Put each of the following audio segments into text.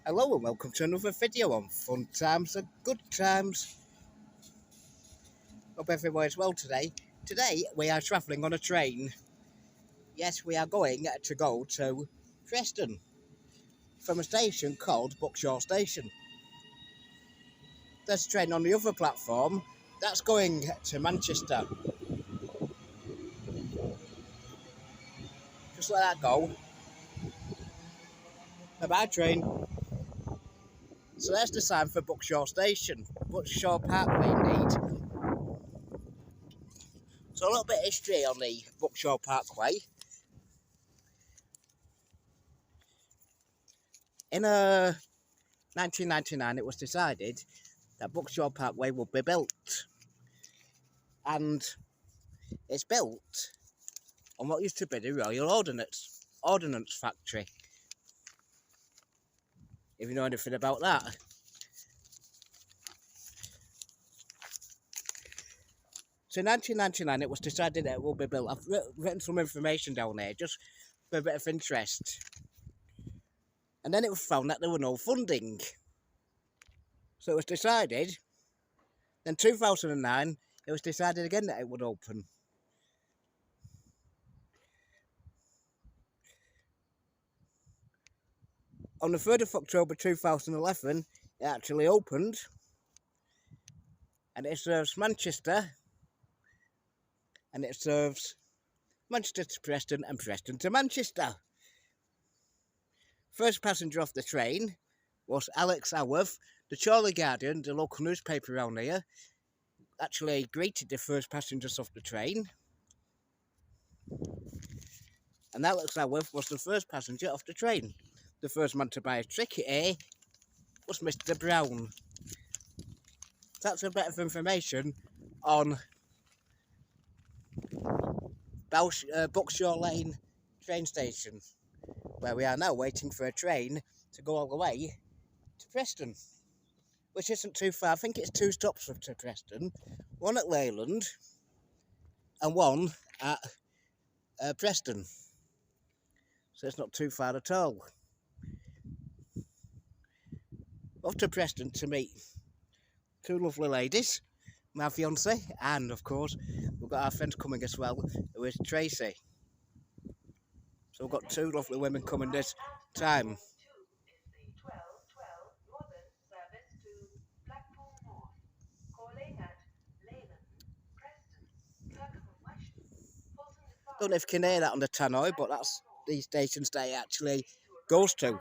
Hello and welcome to another video on fun times and good times. Hope everyone is well today. Today we are travelling on a train. Yes, we are going to go to Preston from a station called Buckshae Station. There's a train on the other platform that's going to Manchester. Just let that go. Bye-bye train. So there's the sign for Buckshae Station, Buckshae Parkway indeed. So a little bit of history on the Buckshae Parkway. In 1999 it was decided that Buckshae Parkway would be built, and it's built on what used to be the Royal Ordnance Factory, if you know anything about that. So in 1999 it was decided that it will be built. I've written some information down there just for a bit of interest. And then it was found that there were no funding. So it was decided, then 2009, it was decided again that it would open. On the 3rd of October 2011, it actually opened. And it serves Manchester. And it serves Manchester to Preston and Preston to Manchester. First passenger off the train was Alex Howarth. The Chorley Guardian, the local newspaper around here, actually greeted the first passengers off the train. And Alex Howarth was the first passenger off the train. The first man to buy a ticket was Mr. Brown. That's a bit of information on Buckshae Lane train station, where we are now waiting for a train to go all the way to Preston, which isn't too far. I think it's 2 stops to Preston, one at Leyland and one at Preston, so it's not too far at all. Off to Preston to meet 2 lovely ladies, my fiancée, and of course we've got our friends coming as well, who is Tracy. So we've got 2 lovely women coming this time. Don't know if you can hear that on the tannoy, but that's these stations that it actually goes to.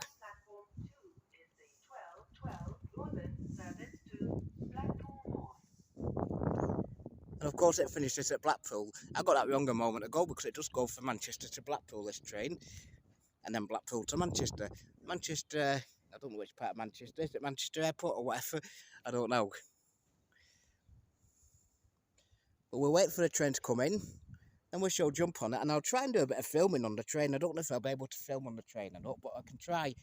And of course it finishes at Blackpool. I got that wrong a moment ago because it does go from Manchester to Blackpool, this train. And then Blackpool to Manchester. Manchester, I don't know which part of Manchester. Is it Manchester Airport or whatever? I don't know. But we'll wait for the train to come in. Then we shall jump on it. And I'll try and do a bit of filming on the train. I don't know if I'll be able to film on the train or not. But I can try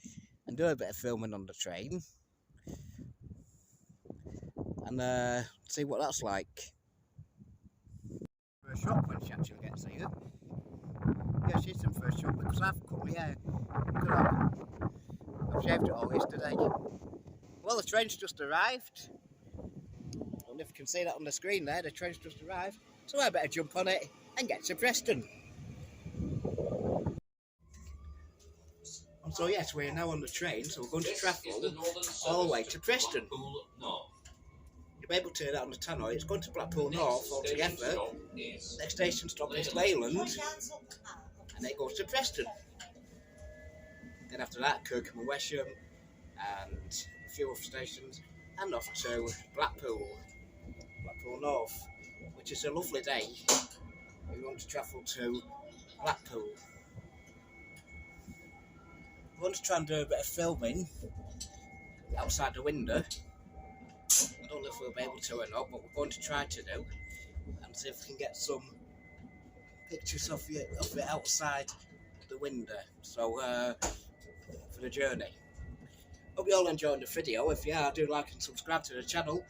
and do a bit of filming on the train. And see what that's like. First shop when she actually gets here. Yeah, she's in first shop because I've cut my hair. I've shaved it all yesterday. Well, the train's just arrived. I don't know if you can see that on the screen there. The train's just arrived. So I better jump on it and get to Preston. And so yes, we're now on the train, so we're going to travel all the way to Preston. You'll be able to hear that on the tannoy. It's going to Blackpool North altogether. Next station stop is Leyland, and it goes to Preston. Then after that, Kirkham and Wesham, and a few other stations, and off to Blackpool North, which is a lovely day if you want to travel to Blackpool. I'm going to try and do a bit of filming outside the window. I don't know if we'll be able to or not, but we're going to try to do, and see if we can get some pictures of it outside the window. So for the journey. Hope you all enjoyed the video. If you are, do like and subscribe to the channel.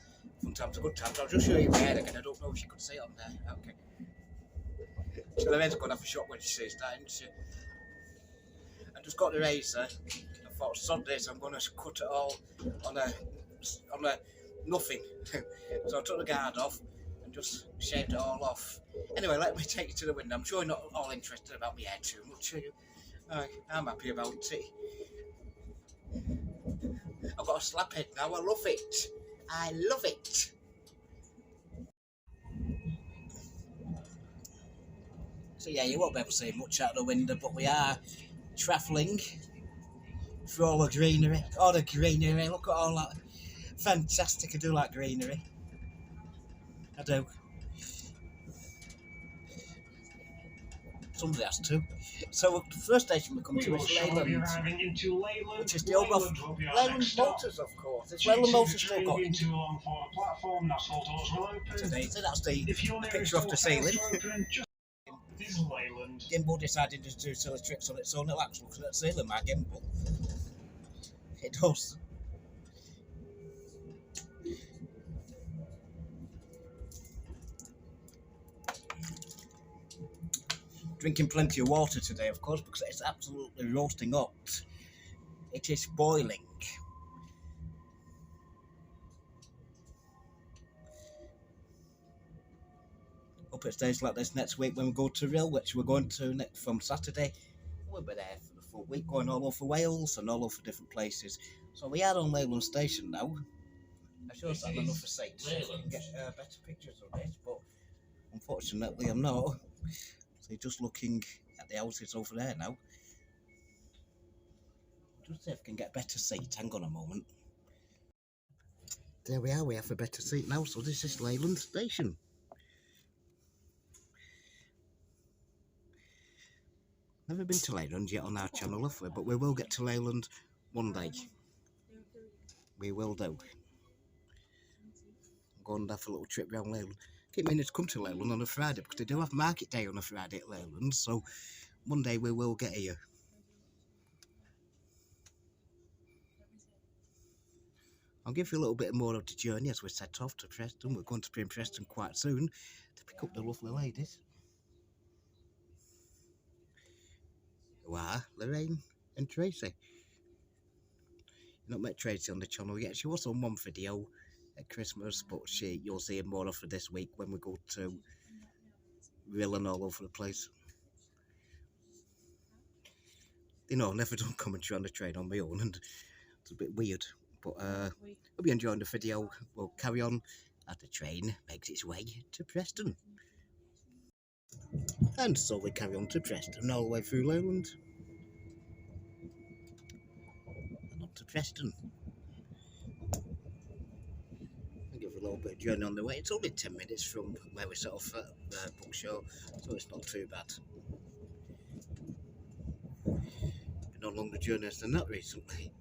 Fun times are good times. I'll just show you my hair again. I don't know if you could see it on there. Okay. So the hair's going to have a shock when she sees that, isn't she? I just got the razor. I thought, sod this, I'm going to cut it all on a nothing. So I took the guard off and just shaved it all off. Anyway, let me take you to the window. I'm sure you're not all interested about my hair too much, are you? I'm happy about it. I've got a slap head now, I love it. I love it. So yeah, you won't be able to see much out the window, but we are travelling through all the greenery. All the greenery, look at all that. Fantastic, I do like greenery. I do. Somebody has to. So the first station we come to is Leyland, which is the old Leyland Motors, of course. It's Leyland Motors still going. Today, so that's the picture off the ceiling. Gimbal decided to do silly tricks on its own. It likes looking at the ceiling, my gimbal. It does. Drinking plenty of water today, of course, because it's absolutely roasting hot. It is boiling. Hope it stays like this next week when we go to Rill, which we're going to next from Saturday. We'll be there for the full week, going all over Wales and all over different places. So we are on Leyland Station now. I should have enough for sight so we can get better pictures of this, but unfortunately I'm not. So you're just looking at the houses over there now. Just see if I can get a better seat. Hang on a moment. There we are, we have a better seat now. So this is Leyland Station. Never been to Leyland yet on our channel, have we? But we will get to Leyland one day. We will do. Go and have a little trip round Leyland. Keep meaning to come to Leyland on a Friday because they do have market day on a Friday at Leyland, so one day we will get here. I'll give you a little bit more of the journey as we set off to Preston. We're going to be in Preston quite soon to pick up the lovely ladies, who are Lorraine and Tracy. You've not met Tracy on the channel yet. She was on one video at Christmas, but you'll see more of her this week when we go to Rill and all over the place. You know, I've never done commentary on the train on my own, and it's a bit weird, but I'll be enjoying the video. We'll carry on as the train makes its way to Preston. And so we carry on to Preston, all the way through Leyland and up to Preston. Give a little bit of journey on the way. It's only 10 minutes from where we set off at buckshae, so it's not too bad. Been on longer journeys than that recently.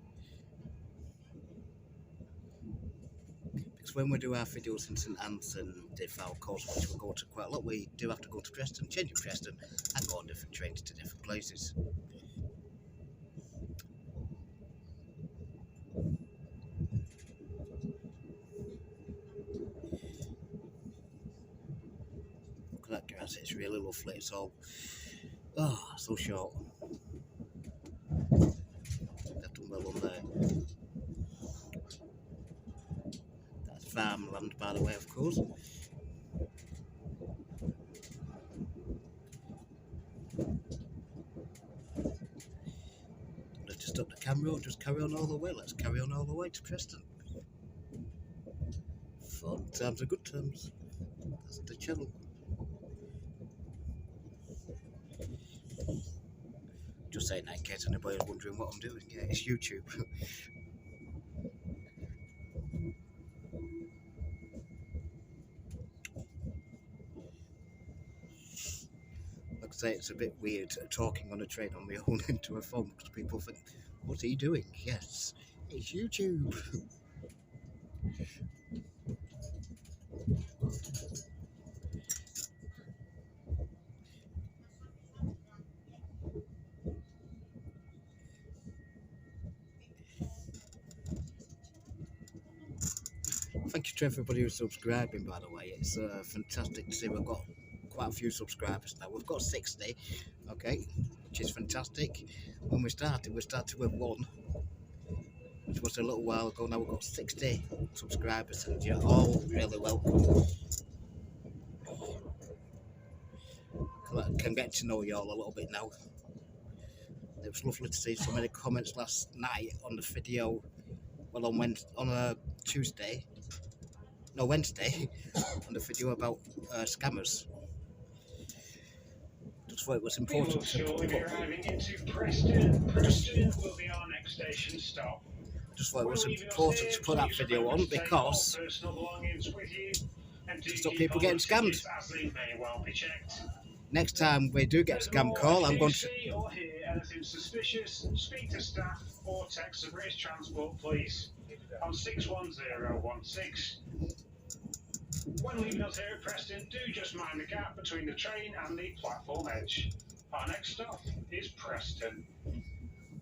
Because when we do our videos in St Anne's and Defal Coast, which we go to quite a lot, we do have to go to Preston, change in Preston, and go on different trains to different places. That grass, it's really lovely. It's all so short. They've done well on there. That's farmland, by the way, of course. Let's just stop the camera or just carry on all the way. Let's carry on all the way to Preston. Fun times are good times. That's the channel. Just saying that in case anybody's wondering what I'm doing. Yeah, it's YouTube. Like I say, it's a bit weird talking on a train on my own into a phone because people think, what are you doing? Yes, it's YouTube. Thank you to everybody who's subscribing, by the way. It's fantastic to see we've got quite a few subscribers now. We've got 60, okay, which is fantastic. When we started with one. which was a little while ago. Now we've got 60 subscribers, and you're all really welcome. I can get to know you all a little bit now. It was lovely to see so many comments last night on the video. Well, on Wednesday, on a Wednesday, on the video about scammers. Just thought it was important to put. Just thought it was important to put that video on because to stop people getting scammed. Next time we do get a scam call, I'm going to. Or hear anything suspicious, speak to staff or text the British Transport Police on 61016. When leaving us here at Preston, do just mind the gap between the train and the platform edge. Our next stop is Preston.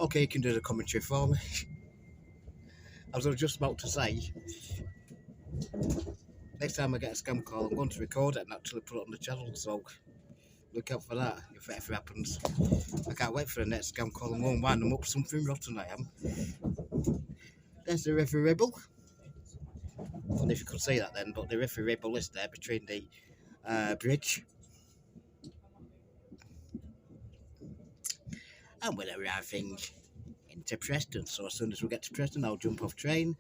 Okay, you can do the commentary for me. I was just about to say, next time I get a scam call, I'm going to record it and actually put it on the channel, so look out for that if it ever happens. I can't wait for the next scam call. I'm going to wind them up something rotten, I am. There's the River Ribble. I don't know if you could see that then, but the River Ribble is there between the bridge. And we're arriving into Preston, so as soon as we get to Preston, I'll jump off train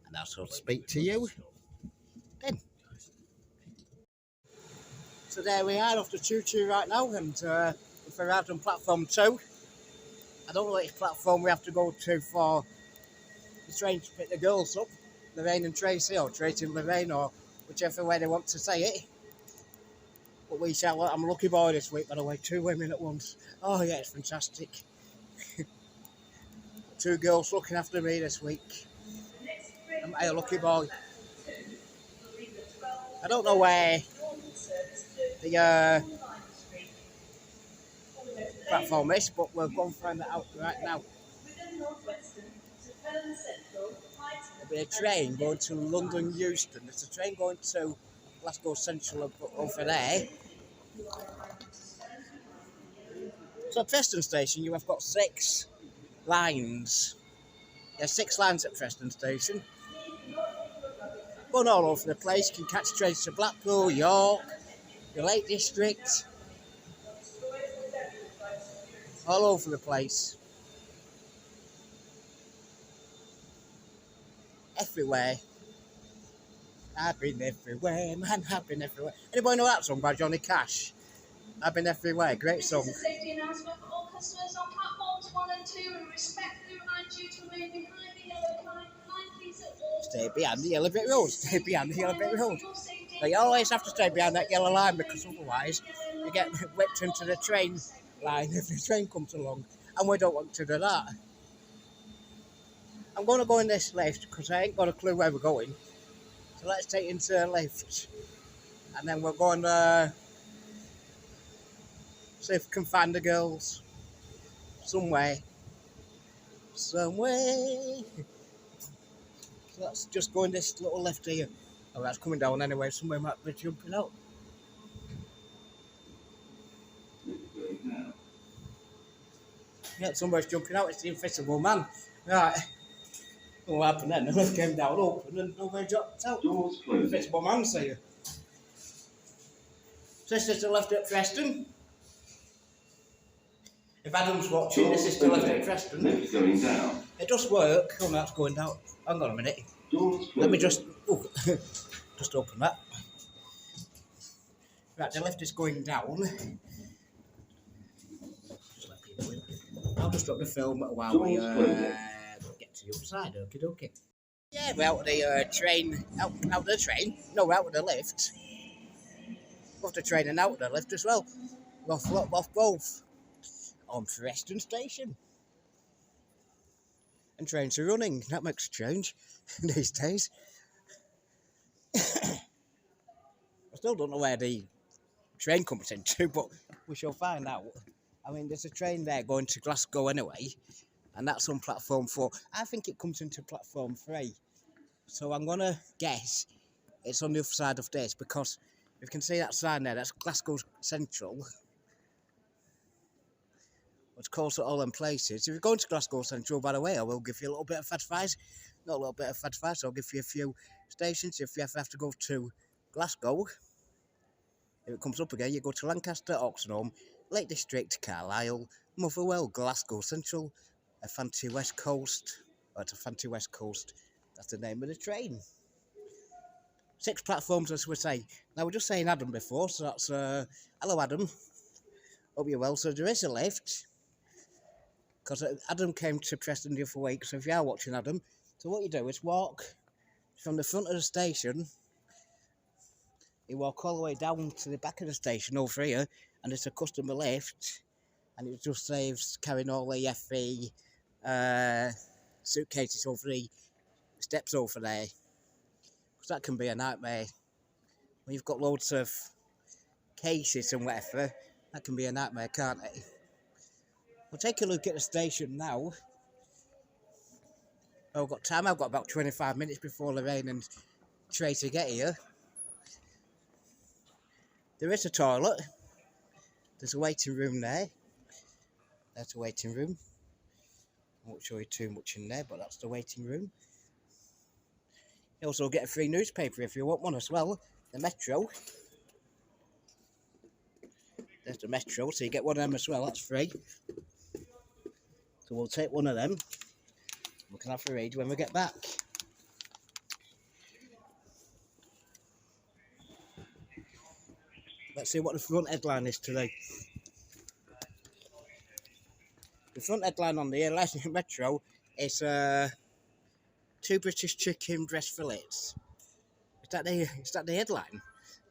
and I'll sort of speak to you then. So there we are off the choo-choo right now, and if we're out on platform 2, I don't know which platform we have to go to for the train to pick the girls up, Lorraine and Tracy, or Tracy and Lorraine, or whichever way they want to say it. But we shall. I'm a lucky boy this week, by the way, 2 women at once. Oh yeah, it's fantastic. 2 girls looking after me this week. I'm a lucky boy. I don't know where the platform is, but we'll go and find that out right now. There'll be a train going to London Euston. There's a train going to Glasgow Central over there. So at Preston Station, you have got 6 lines. There's 6 lines at Preston Station. Going all over the place. You can catch trains to Blackpool, York, the Lake District. All over the place. Everywhere. I've been everywhere, man, I've been everywhere. Anybody know that song by Johnny Cash? I've been everywhere, great song. This is a safety announcement for all customers on platforms 1 and 2, and respectfully remind you to remain behind the yellow line. Please at all. Stay behind the yellow brick road, stay behind the yellow brick road. So you always have to stay behind that yellow line, because otherwise you get whipped into the train line if the train comes along, and we don't want to do that. I'm going to go in this lift because I ain't got a clue where we're going. So let's take into the lift, and then we're going to see if we can find the girls somewhere. So let's just go in this little lift here. Oh, that's coming down anyway. Somewhere might be jumping out. Yeah, somebody's jumping out. It's the Invisible Man. Right. What happened then? The lift came down, open, and nobody dropped out. Invisible Man, see you. So this is the lift at Preston. If Adam's watching, this is the lift at Preston. Going down. It does work. Oh, that's going down. Hang on a minute. Let me just open that. Right, the lift is going down. Just let people in. I'll just drop the film while we get to the other side. Okie dokie. Yeah, we're out of the train. Out of the train? No, we're out of the lift. Off the train and out of the lift as well. We're off both. On Preston Station. And trains are running. That makes a change these days. I still don't know where the train comes into, but we shall find out. I mean, there's a train there going to Glasgow anyway, and that's on platform 4. I think it comes into platform 3. So I'm going to guess it's on the other side of this, because if you can see that sign there, that's Glasgow Central. It's close at all them places. If you're going to Glasgow Central, by the way, I will give you a little bit of advice. Not a little bit of advice, I'll give you a few stations. If you ever have to go to Glasgow, if it comes up again, you go to Lancaster, Oxenholme, Lake District, Carlisle, Motherwell, Glasgow Central, a fancy West Coast. Oh, it's a fancy West Coast. That's the name of the train. 6 platforms, as we say. Now, we're just saying Adam before, so that's, hello Adam. Hope you're well. So there is a lift. Because Adam came to Preston the other week, so if you are watching Adam, so what you do is walk from the front of the station, you walk all the way down to the back of the station over here, and it's a customer lift, and it just saves carrying all the FE suitcases over the steps over there. Because that can be a nightmare. When you've got loads of cases and whatever, that can be a nightmare, can't it? We'll take a look at the station now. Oh, I've got time. I've got about 25 minutes before Lorraine and Tracy get here. There is a toilet. There's a waiting room there. That's a waiting room. I won't show you too much in there, but that's the waiting room. You also get a free newspaper if you want one as well. The Metro. There's the Metro, so you get one of them as well. That's free. So we'll take one of them. We can have a read when we get back. Let's see what the front headline is today. The front headline on the Leicester Metro is 2 British chicken breast fillets. Is that the headline?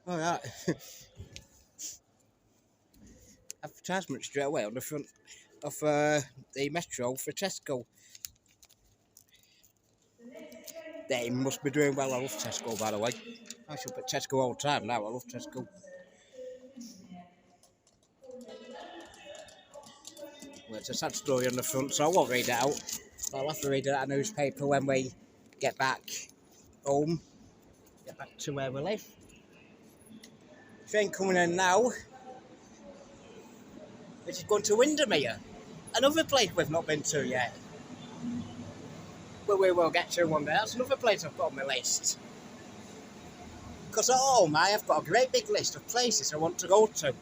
All right. Advertisement straight away on the front of the Metro for Tesco. They must be doing well. I love Tesco, by the way. I shop at Tesco all the time now. I love Tesco. Well, it's a sad story on the front, so I won't read it out. I'll have to read it out of a newspaper when we get back home. Get back to where we live. Train coming in now. Which is going to Windermere. Another place we've not been to yet. But we will get to one day. That's another place I've got on my list. Because at home, I've got a great big list of places I want to go to.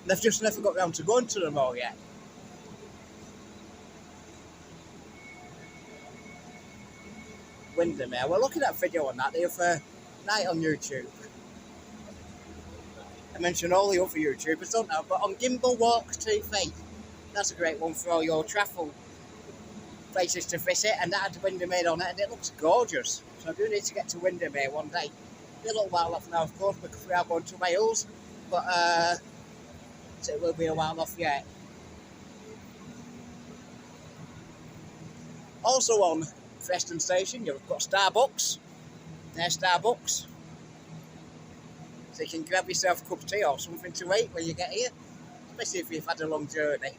They've just never got round to going to them all yet. Windermere. We're looking at a video on that the other night on YouTube. I mention all the other YouTubers, don't I? But on Gimbal Walk TV, that's a great one for all your travel places to visit, and that had Windermere on it, and it looks gorgeous. So I do need to get to Windermere one day. Be a little while off now, of course, because we are going to Wales, but so it will be a while off yet. Also on Preston Station, you've got Starbucks. There's Starbucks. So you can grab yourself a cup of tea or something to eat when you get here, especially if you've had a long journey.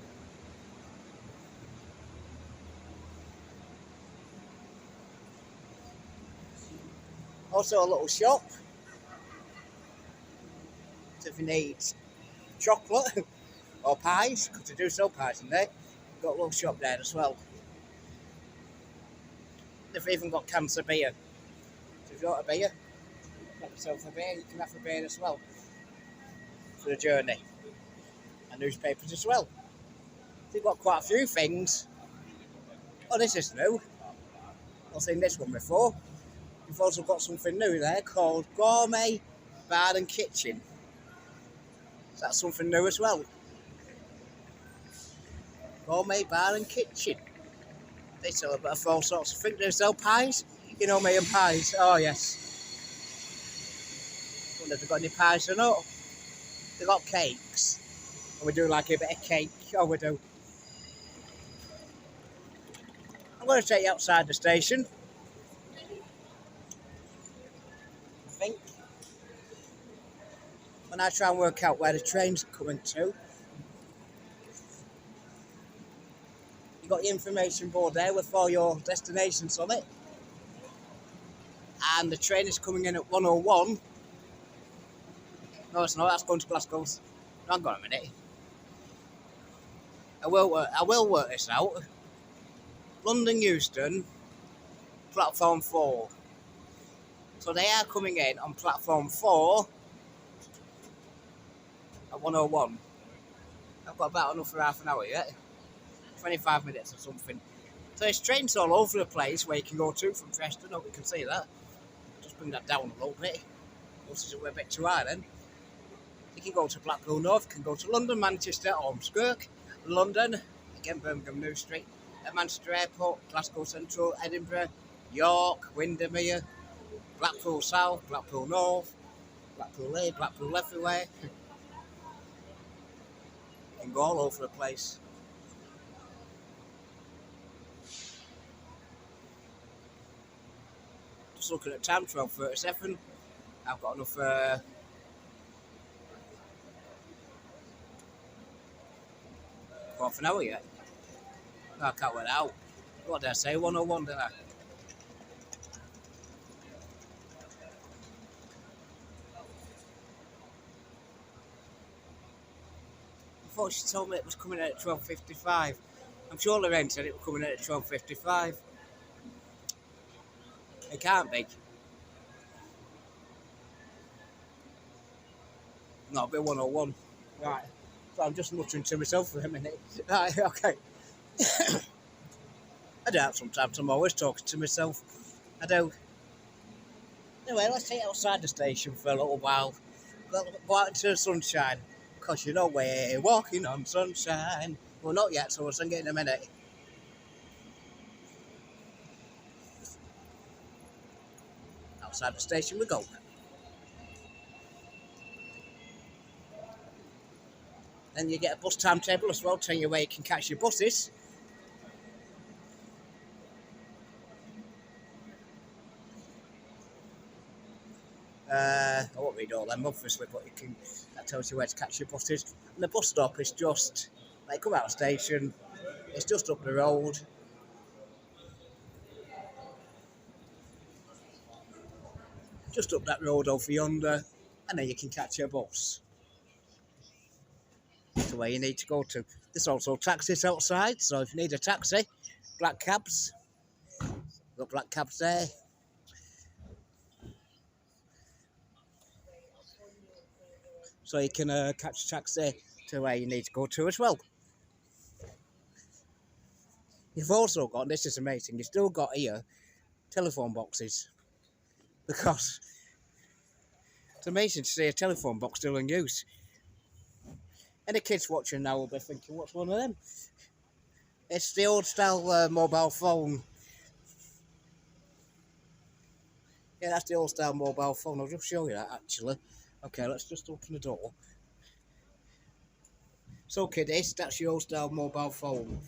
Also a little shop. So if you need chocolate or pies, because they do sell pies in there, got a little shop there as well. They've even got cans of beer. So if you want a beer, get yourself a beer, you can have a beer as well for the journey. And newspapers as well. So you've got quite a few things. Oh, this is new. I've seen this one before. You've also got something new there called Gourmet Bar and Kitchen. So that's something new as well. Gourmet Bar and Kitchen. They sell a bit of all sorts of things. They sell pies. You know me and pies. Oh, yes. I wonder if they've got any pies or not. They've got cakes. And we do like a bit of cake. Oh, we do. I'm going to take you outside the station. I think. When I try and work out where the train's coming to. You've got the information board there with all your destinations on it. And the train is coming in at 1:01. No, it's not. That's going to Glasgow's. Hang on a minute. I will work this out. London Euston, platform 4. So they are coming in on platform 4 at 101. I've got about enough for half an hour yet. 25 minutes or something. So there's trains all over the place where you can go to from Preston. Hope you can see that. Just bring that down a little bit. Else it's a bit too high then. You can go to Blackpool North, you can go to London, Manchester, Ormskirk, London, again Birmingham New Street, at Manchester Airport, Glasgow Central, Edinburgh, York, Windermere, Blackpool South, Blackpool North, Blackpool Leigh, Blackpool everywhere. You can go all over the place. Just looking at time, 12:37. I've got enough half an hour yet. No, I can't work it out. What did I say? 101, didn't I? I thought she told me it was coming in at 12:55. I'm sure Lorraine said it was coming in at 12:55. It can't be. No, it'll be 101. Right. So I'm just muttering to myself for a minute. Right, okay. I do that sometimes. I'm always talking to myself. I do. Anyway, let's take outside the station for a little while. Go out into the sunshine. Because you know we're walking on sunshine. Well, not yet, so we'll sing it in a minute. Outside the station we go. Then you get a bus timetable as well, telling you where you can catch your buses. I won't read all them, obviously, but that tells you where to catch your buses. And the bus stop is just, like, come out of the station, it's just up the road. Just up that road over yonder, and then you can catch your bus to where you need to go to. There's also taxis outside, so if you need a taxi, black cabs, got black cabs there. So you can catch a taxi to where you need to go to as well. You've also got, this is amazing, you've still got here telephone boxes. Because it's amazing to see a telephone box still in use. Any kids watching now will be thinking, what's one of them? It's the old style mobile phone. Yeah, that's the old style mobile phone. I'll just show you that actually. Okay, let's just open the door. So kiddies, that's your old style mobile phone.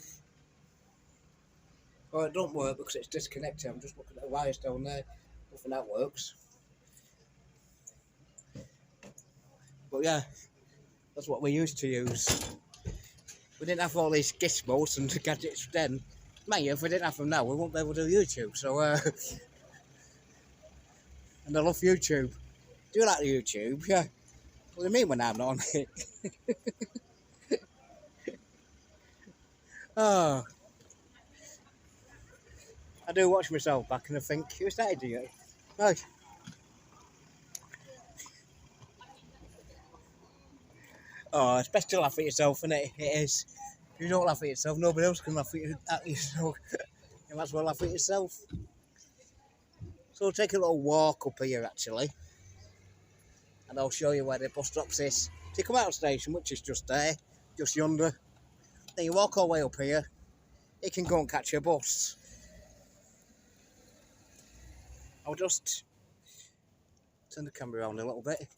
Oh, it don't work because it's disconnected. I'm just looking at the wires down there. Nothing that works. But yeah, that's what we used to use. We didn't have all these gizmos and gadgets then. Mate, if we didn't have them now, we wouldn't be able to do YouTube. So, and I love YouTube. Do you like YouTube? Yeah. What do you mean when I'm not on it? Oh. I do watch myself back and I think, who's that idiot? Oh. Oh, it's best to laugh at yourself, isn't it? It is. If you don't laugh at yourself, nobody else can laugh at yourself. You might as well laugh at yourself. So we'll take a little walk up here, actually. And I'll show you where the bus stops is. So you come out of the station, which is just there, just yonder. Then you walk all the way up here. You can go and catch your bus. I'll just turn the camera around a little bit.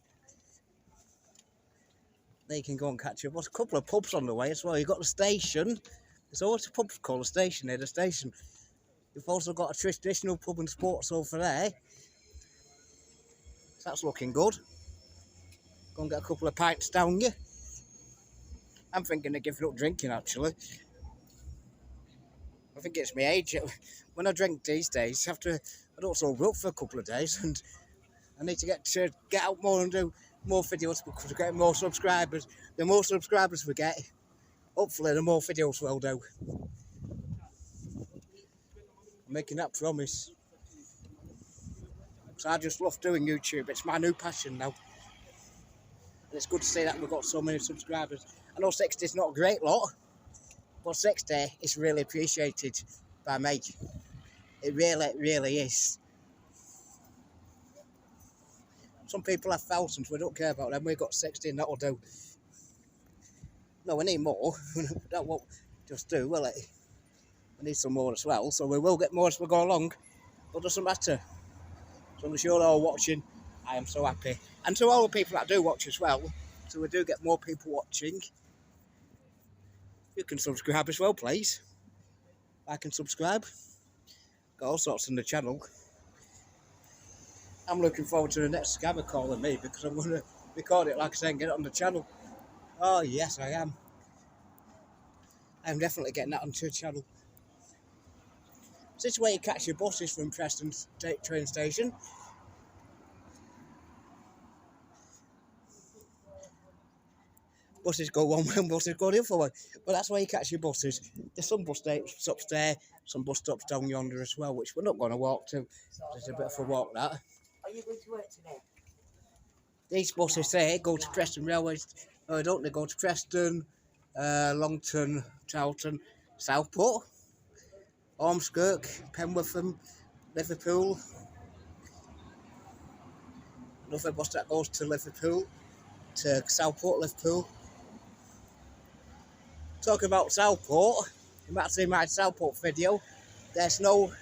Then you can go and catch your bus. A couple of pubs on the way as well. You've got the station. There's always a pub called the station near the station. You've also got a traditional pub and sports over there. So that's looking good. Go and get a couple of pints down you. I'm thinking of giving up drinking actually. I think it's my age. When I drink these days, I don't sober up for a couple of days and I need to get out more and do more videos because we're getting more subscribers. The more subscribers we get, hopefully the more videos we'll do. I'm making that promise. So I just love doing YouTube. It's my new passion now. And it's good to see that we've got so many subscribers. I know 60 is not a great lot, but 60 is really appreciated by me. It really is. Some people have thousands, we don't care about them. We've got 60 and that'll do. No, we need more. That won't just do, will it? We need some more as well, so we will get more as we go along. But it doesn't matter. As long as you're all watching, I am so happy. And to all the people that do watch as well, so we do get more people watching, you can subscribe as well, please. Like and subscribe. Got all sorts on the channel. I'm looking forward to the next scammer calling me because I'm going to record it, like I say, and get it on the channel. Oh, yes, I am. I'm definitely getting that onto the channel. This is where you catch your buses from Preston train station. Buses go one way and buses go the other way. But that's where you catch your buses. There's some bus stops there, some bus stops down yonder as well, which we're not going to walk to. There's a bit of a walk, that. Are you going to work today? These buses here go to Preston Railway. Don't they go to Preston, Longton, Charlton, Southport, Ormskirk, Penworth, Liverpool. Another bus that goes to Liverpool, to Southport, Liverpool. Talking about Southport, you might see my Southport video. There's no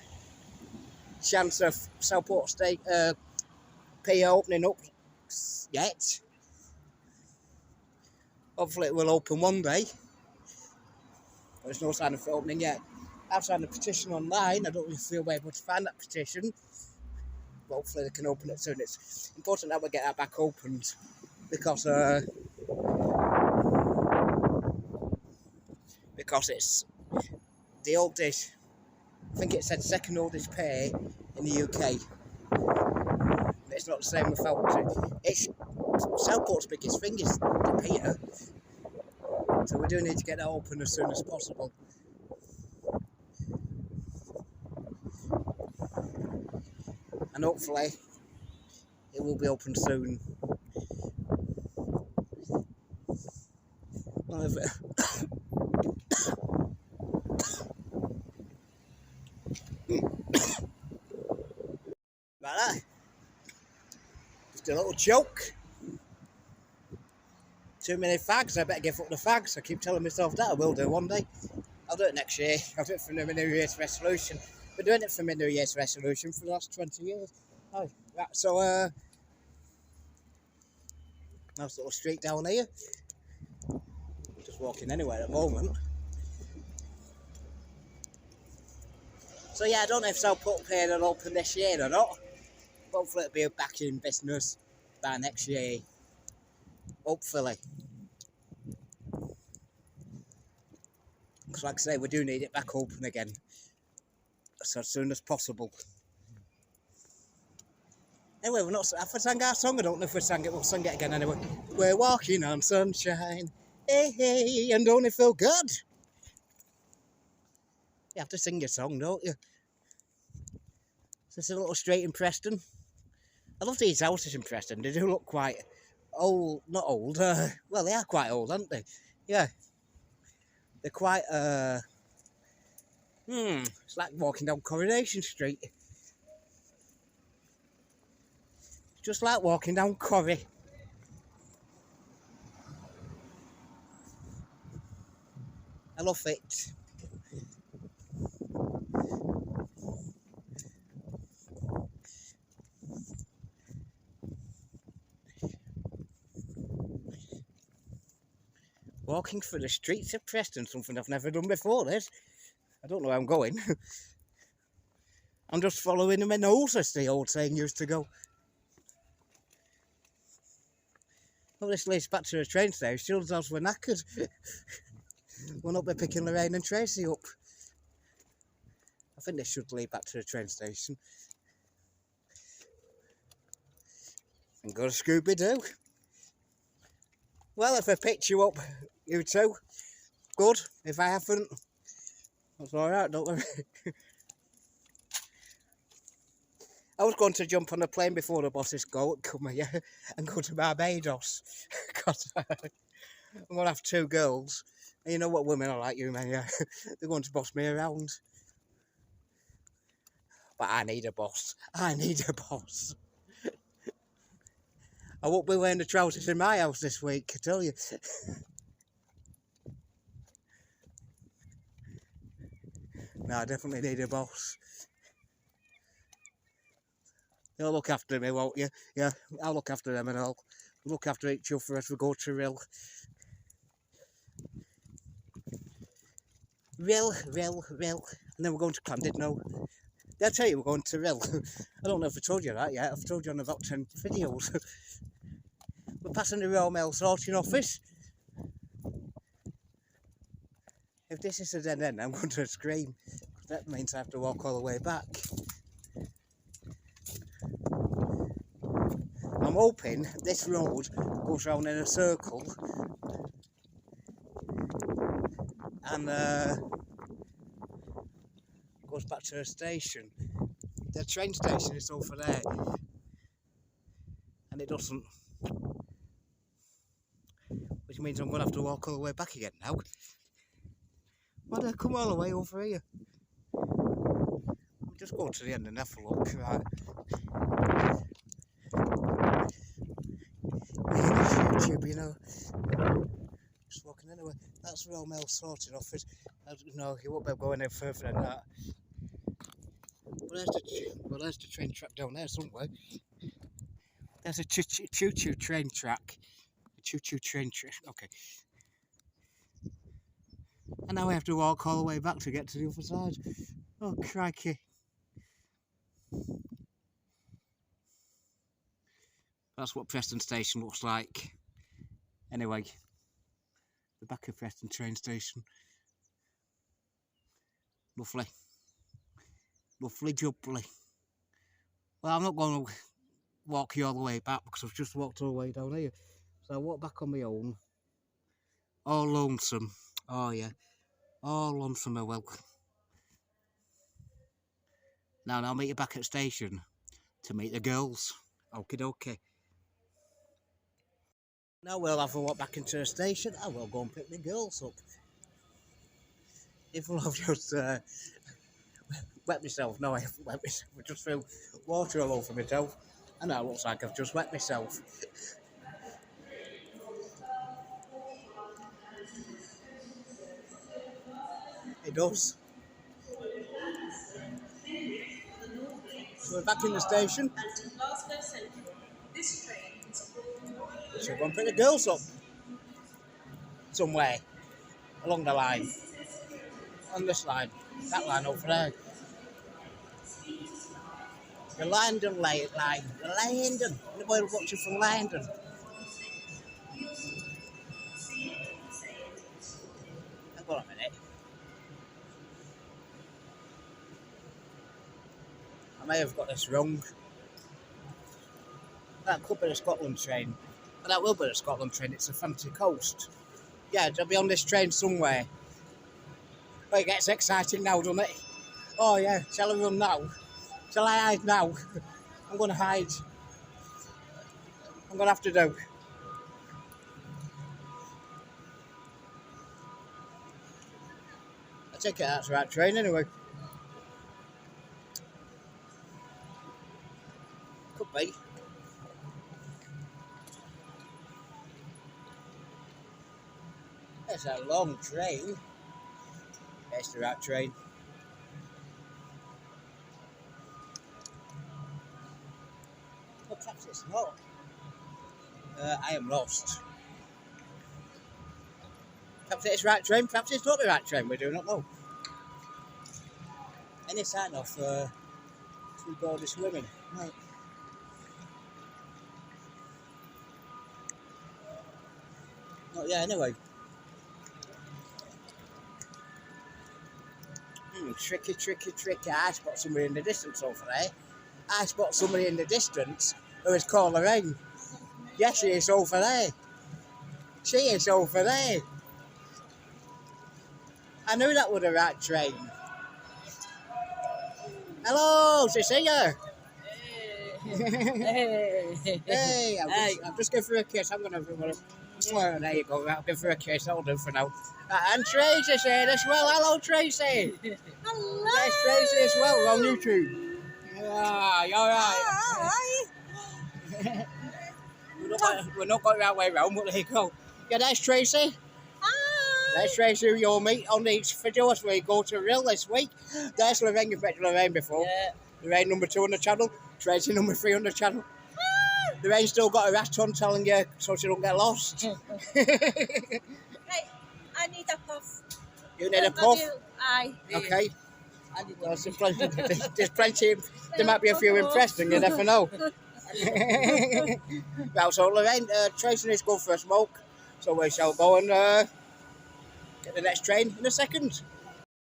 chance of Southport State pier opening up yet. Hopefully it will open one day. But there's no sign of it opening yet. I've signed a petition online. I don't know if you'll be able to find that petition. But hopefully they can open it soon. It's important that we get that back opened because it's the oldest, I think it said second oldest pier in the UK. It's not the same without it. It's Southport's biggest thing is the pier. So we do need to get that open as soon as possible. And hopefully it will be open soon. Like that. Just a little joke. Too many fags, I better give up the fags. I keep telling myself that I will do one day. I'll do it next year. I'll do it for my New Year's resolution. Been doing it for my New Year's resolution for the last 20 years. Oh, right, so nice little street down here. Just walking anywhere at the moment. So yeah, I don't know if Southport Pier will open this year or not. Hopefully it'll be back in business by next year. Hopefully. Because like I say, we do need it back open again. So as soon as possible. Anyway, we're not. Have we sang our song? I don't know if we sang it. We'll sing it again anyway. We're walking on sunshine. Hey, hey, and don't it feel good? You have to sing your song, don't you? This is a little street in Preston. I love these houses in Preston. They do look quite old. Not old. Well, they are quite old, aren't they? Yeah. They're quite, it's like walking down Coronation Street. It's just like walking down Corrie. I love it. Walking through the streets of Preston, something I've never done before this. I don't know where I'm going. I'm just following my nose, as the old saying used to go. Well, this leads back to the train station, as we're knackered. We'll not be picking Lorraine and Tracy up. I think this should lead back to the train station. And go to Scooby-Doo. Well, if I picked you up, you two, good. If I haven't, that's alright, don't worry. I was going to jump on a plane before the bosses come here and go to Barbados. Because I'm going to have 2 girls. And you know what women are like, you men, yeah. They're going to boss me around. But I need a boss. I need a boss. I won't be wearing the trousers in my house this week, I tell you. No, I definitely need a boss. You'll look after me, won't you? Yeah, I'll look after them and all. We'll look after each other as we go to Rill. Rill. And then we're going to Clandidno. Did I tell you we're going to Rill? I don't know if I told you that yet. I've told you on about 10 videos. We're passing the Royal Mail sorting office. If this is a dead end, I'm going to scream. That means I have to walk all the way back. I'm hoping this road goes round in a circle and goes back to the station. The train station is over there, and it doesn't, which means I'm going to have to walk all the way back again now. Why did I come all the way over here? We'll just go to the end and have a look, right? YouTube, you know. Just walking anyway. That's Royal Mail sorting office. No, you won't be able to go any further than that. Well, there's the train track down there somewhere. There's a choo-choo train track. A choo-choo train track. Okay. And now we have to walk all the way back to get to the other side. Oh, crikey. That's what Preston station looks like. Anyway, the back of Preston train station. Lovely. Lovely jubbly. Well, I'm not going to walk you all the way back because I've just walked all the way down here. So I walk back on my own. All lonesome. Oh yeah. All lonesome I will. Now I'll meet you back at the station to meet the girls. Okie dokie. Now we'll have a walk back into the station and we'll go and pick the girls up. If I've just wet myself. No, I haven't wet myself. I just threw water all over myself. And now it looks like I've just wet myself. It does. So we're back in the station. So we're going to pick the girls up somewhere along the line. On this line. That line over there. The London line. The London. Anybody watching from London? Hang on a minute. I may have got this wrong. That could be the Scotland train. But that will be the Scotland train. It's a fancy coast. Yeah, they'll be on this train somewhere. Well, it gets exciting now, doesn't it? Oh yeah, shall I run now? Shall I hide now? I'm going to hide. I'm going to have to do. I take it that's the right train anyway. Could be. It's a long train. It's the right train. Well, perhaps it's not. I am lost. Perhaps it's the right train, perhaps it's not the right train, we do not know. Any sign of two gorgeous women. Right. Not yet, anyway. Tricky. I spot somebody in the distance over there. I spot somebody in the distance who is Caller Rain. Yes, she is over there. She is over there. I knew that was the right train. Hello, Cecilia. Hey, I'm just going for a kiss. I'm going to... Well, there you go. I'll give her a kiss. That'll do for now. And Tracy's here as well. Hello, Tracy. Hello. There's Tracy as well. We're on YouTube. Yeah, you alright? We're not going the right way round, but there you go. Yeah, there's Tracy. Hi. There's Tracy, who you'll meet on these videos where you go to Real this week. There's Lorraine. You've met Lorraine before. Yeah. Lorraine number 2 on the channel. Tracy number 3 on the channel. Lorraine's still got her hat on telling you so she don't get lost. Hey, I need a puff. You need a puff? Aye. Okay. I need Well, there's plenty. There might be a few in Preston, you never know. Well, so Lorraine, Tracy needs to go for a smoke. So we shall go and get the next train in a second.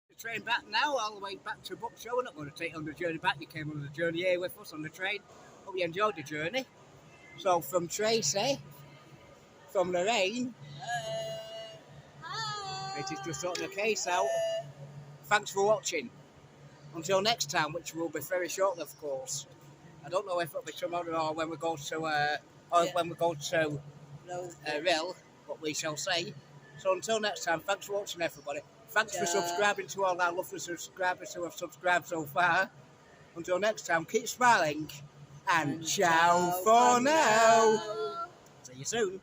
The train back now, all the way back to buckshae. We're not going to take you on the journey back. You came on the journey here with us on the train. Hope you enjoyed the journey. So from Tracy, from Lorraine, it is just sorting the case out. Thanks for watching. Until next time, which will be very shortly, of course. I don't know if it'll be tomorrow or when we go to Rill, what we shall say. So until next time, thanks for watching, everybody. Thanks for subscribing to all our lovely subscribers who have subscribed so far. Until next time, keep smiling and ciao for now. See you soon.